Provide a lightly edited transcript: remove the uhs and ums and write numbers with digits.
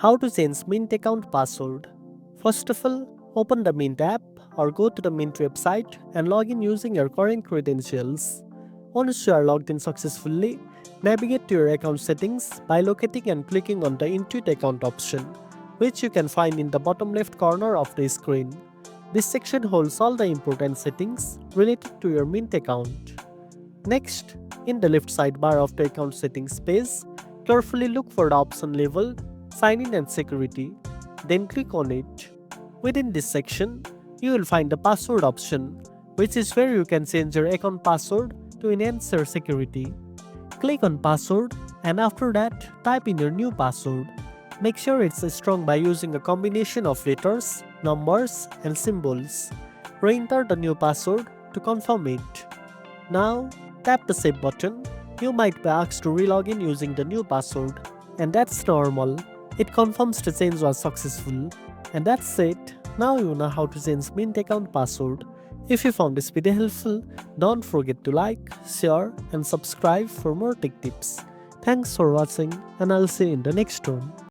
How to change Mint account password. First of all, open the Mint app or go to the Mint website and log in using your current credentials. Once you are logged in successfully, navigate to your account settings by locating and clicking on the Intuit account option, which you can find in the bottom left corner of the screen. This section holds all the important settings related to your Mint account. Next, in the left sidebar of the account settings page, carefully look for the option labeled Sign in and Security, then click on it. Within this section, you will find the password option, which is where you can change your account password to enhance your security. Click on Password and after that, type in your new password. Make sure it's strong by using a combination of letters, numbers, and symbols. Re-enter the new password to confirm it. Now, tap the Save button. You might be asked to relog in using the new password, and that's normal. It confirms the change was successful. And that's it. Now you know how to change Mint account password. If you found this video helpful, don't forget to like, share, and subscribe for more tech tips. Thanks for watching, and I'll see you in the next one.